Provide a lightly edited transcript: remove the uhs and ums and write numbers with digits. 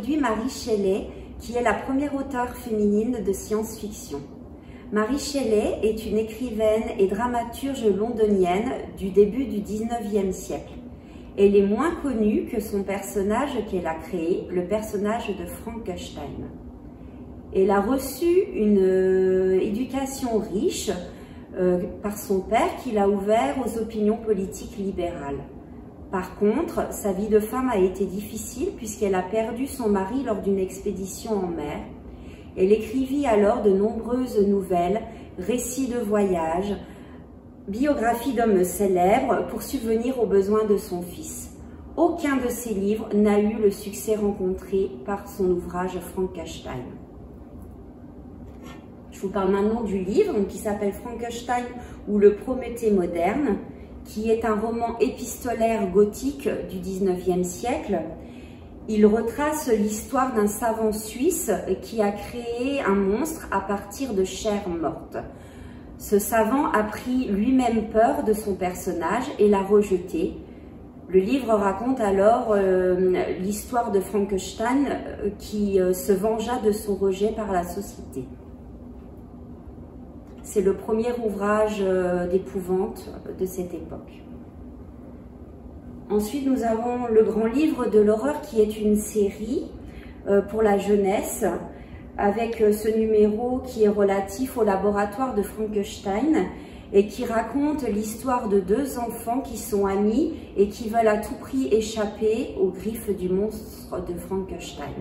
introduit Mary Shelley, qui est la première auteure féminine de science-fiction. Mary Shelley est une écrivaine et dramaturge londonienne du début du XIXe siècle. Elle est moins connue que son personnage qu'elle a créé, le personnage de Frankenstein. Elle a reçu une éducation riche par son père qui l'a ouvert aux opinions politiques libérales. Par contre, sa vie de femme a été difficile puisqu'elle a perdu son mari lors d'une expédition en mer. Elle écrivit alors de nombreuses nouvelles, récits de voyages, biographies d'hommes célèbres pour subvenir aux besoins de son fils. Aucun de ses livres n'a eu le succès rencontré par son ouvrage Frankenstein. Je vous parle maintenant du livre qui s'appelle Frankenstein ou le Prométhée moderne, qui est un roman épistolaire gothique du XIXe siècle. Il retrace l'histoire d'un savant suisse qui a créé un monstre à partir de chair morte. Ce savant a pris lui-même peur de son personnage et l'a rejeté. Le livre raconte alors l'histoire de Frankenstein qui se vengea de son rejet par la société. C'est le premier ouvrage d'épouvante de cette époque. Ensuite, nous avons le grand livre de l'horreur qui est une série pour la jeunesse avec ce numéro qui est relatif au laboratoire de Frankenstein et qui raconte l'histoire de deux enfants qui sont amis et qui veulent à tout prix échapper aux griffes du monstre de Frankenstein.